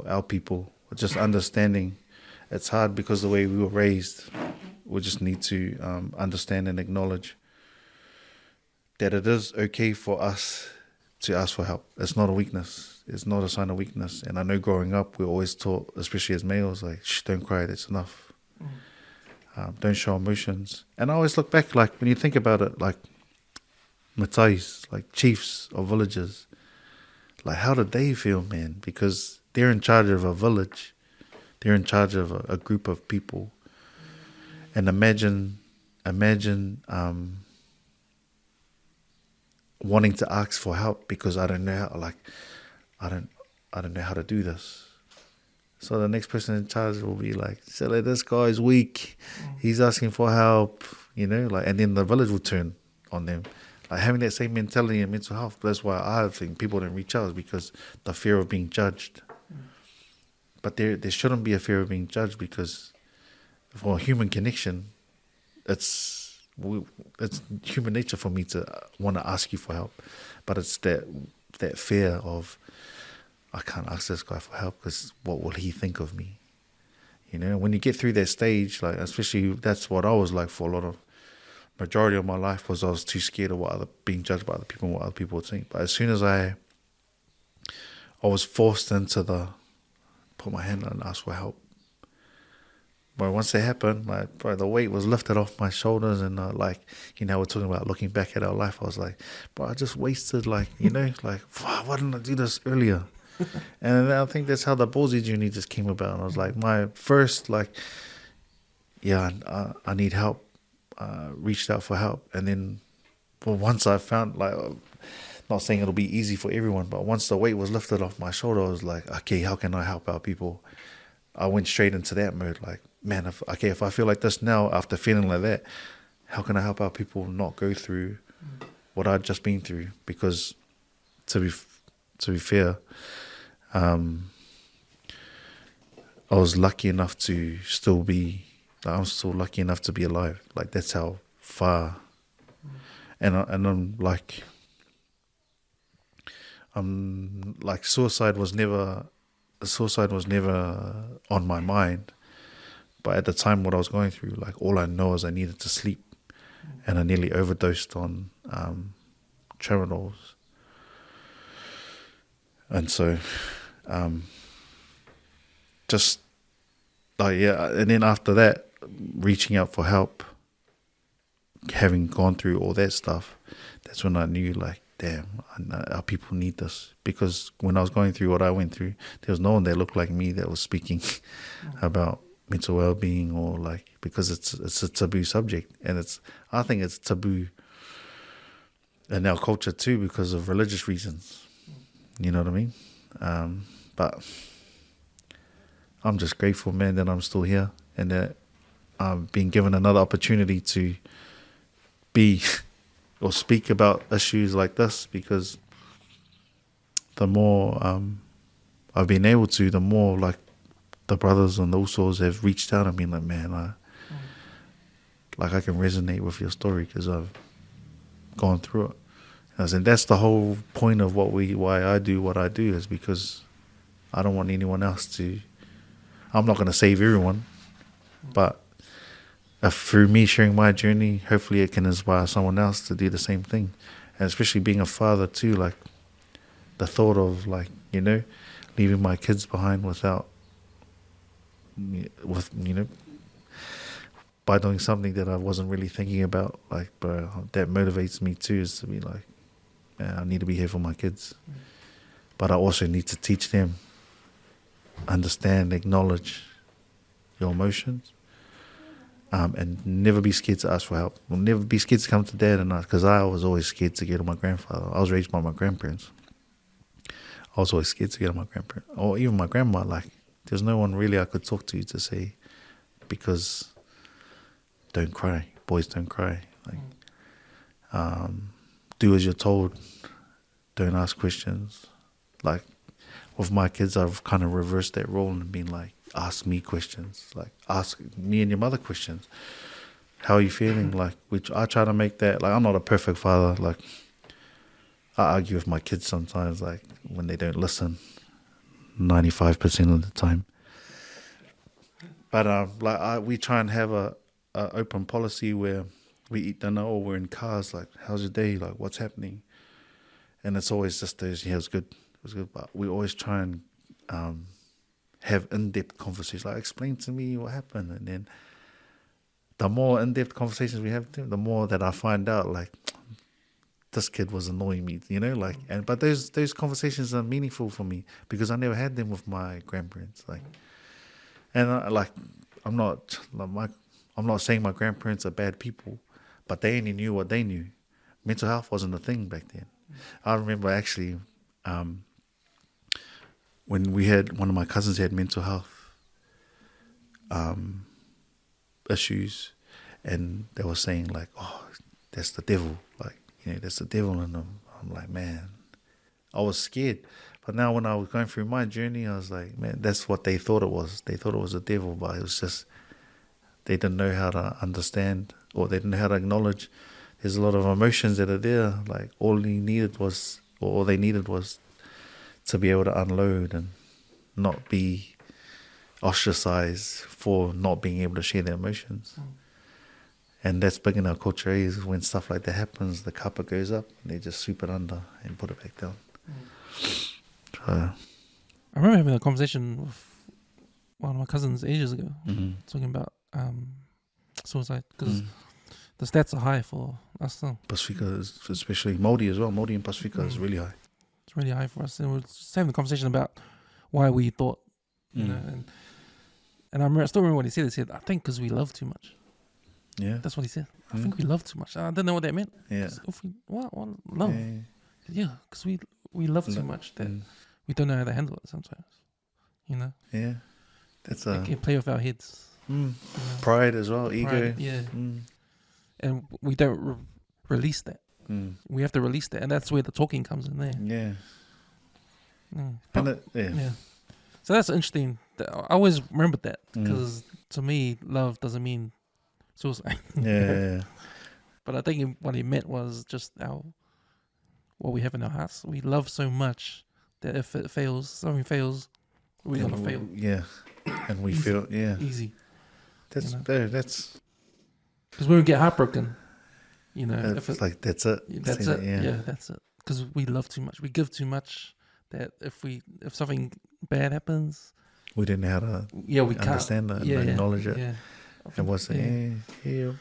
for our people. Just understanding. It's hard because the way we were raised. We just need to understand and acknowledge that it is okay for us to ask for help. It's not a weakness. It's not a sign of weakness. And I know growing up, we're always taught, especially as males, like, shh, don't cry, that's enough. Don't show emotions. And I always look back, like, when you think about it, like, matais, like chiefs of villages, like, how did they feel, man? Because they're in charge of a village. They're in charge of a group of people. And imagine wanting to ask for help because I don't know how, like, I don't know how to do this. So the next person in charge will be like, Sele, this guy's weak. He's asking for help, you know, like, and then the village will turn on them. Like, having that same mentality in mental health. That's why I think people don't reach out, is because the fear of being judged. But there shouldn't be a fear of being judged, because for a human connection, it's human nature for me to want to ask you for help. But it's that fear of, I can't ask this guy for help because what will he think of me? You know, when you get through that stage, like, especially that's what I was like for a lot of, majority of my life, was I was too scared of being judged by other people and what other people would think. But as soon as I was forced into put my hand out and ask for help. But once that happened, like, bro, the weight was lifted off my shoulders, and like, you know, we're talking about looking back at our life. I was like, bro, I just wasted, like, you know, like, why didn't I do this earlier? And I think that's how the Ballsy journey just came about. And I was like, my first, like, yeah, I need help. Reached out for help, and then, well, once I found, like, not saying it'll be easy for everyone, but once the weight was lifted off my shoulder, I was like, okay, how can I help our people? I went straight into that mode, like, man, if I feel like this now, after feeling like that, how can I help our people not go through what I'd just been through? Because to be fair, I was lucky enough to still be, like, I'm still lucky enough to be alive. Like, that's how far. And I'm like, suicide was never on my mind. But at the time, what I was going through, like, all I know is I needed to sleep, and I nearly overdosed on Tramadol. And so, just like, yeah, and then after that, reaching out for help, having gone through all that stuff, that's when I knew, like, damn, our people need this. Because when I was going through what I went through, there was no one that looked like me that was speaking about mental well-being, or, like, because it's a taboo subject, and I think it's taboo in our culture too because of religious reasons. You know what I mean? But I'm just grateful, man, that I'm still here, and that I've been given another opportunity to be or speak about issues like this, because the more I've been able to, the more, like, the brothers and the usos have reached out and been like, man, I can resonate with your story because I've gone through it. And that's the whole point of why I do what I do, is because I don't want anyone else to. I'm not going to save everyone, but through me sharing my journey, hopefully it can inspire someone else to do the same thing. And especially being a father too, like, the thought of, like, you know, leaving my kids behind by doing something that I wasn't really thinking about, like, bro, that motivates me too, is to be like, man, I need to be here for my kids. But I also need to teach them, understand, acknowledge your emotions, and never be scared to ask for help. Well, never be scared to come to dad and ask, because I was always scared to go to my grandfather. I was raised by my grandparents. I was always scared to go to my grandparents, or even my grandma. Like, there's no one really I could talk to say, because don't cry, boys don't cry. Like, do as you're told, don't ask questions. Like, with my kids, I've kind of reversed that role and been like, ask me questions, like, ask me and your mother questions. How are you feeling? Like, which I try to make that, like, I'm not a perfect father. Like, I argue with my kids sometimes, like, when they don't listen. 95% of the time. But we try and have a open policy where we eat dinner or we're in cars. Like, how's your day? Like, what's happening? And it's always just those. Yeah, it was good. It was good. But we always try and have in-depth conversations. Like, explain to me what happened. And then the more in-depth conversations we have, the more that I find out, like, this kid was annoying me, you know, like, but those conversations are meaningful for me because I never had them with my grandparents, like, and I'm not saying my grandparents are bad people, but they only knew what they knew. Mental health wasn't a thing back then. I remember actually, when one of my cousins had mental health issues, and they were saying like, oh, that's the devil, like, you know, there's the devil in them. I'm like, man, I was scared. But now when I was going through my journey, I was like, man, that's what they thought it was. They thought it was the devil, but it was just, they didn't know how to understand, or they didn't know how to acknowledge there's a lot of emotions that are there. Like, all they needed was to be able to unload and not be ostracized for not being able to share their emotions. And that's big in our culture, is when stuff like that happens, the kapa goes up, and they just sweep it under and put it back down. So, I remember having a conversation with one of my cousins ages ago, talking about suicide, because the stats are high for us still. Pasifika, especially Māori as well. Māori and Pasifika is really high. It's really high for us. And we were just having a conversation about why we thought, you know, and I still remember what he said. He said, I think because we love too much. Yeah. That's what he said. I think we love too much. I didn't know what that meant. Yeah. If we, what love? Yeah, because we love too much that we don't know how to handle it sometimes. You know? Yeah. That's we can play with our heads. You know? Pride as well, ego. Pride, yeah. And we don't release that. We have to release that. And that's where the talking comes in there. Yeah. So that's interesting. I always remembered that, because to me, love doesn't mean suicide. Yeah. But I think what he meant was just what we have in our hearts. We love so much that if it fails, something fails, we're going to fail. Yeah. And we feel, easy. That's, because when we get heartbroken, you know, if it's like, that's it. That's it. Yeah, that's it. Because we love too much. We give too much, that if something bad happens, we didn't know how to we understand can't that and acknowledge it. Yeah. And what's it? Yeah.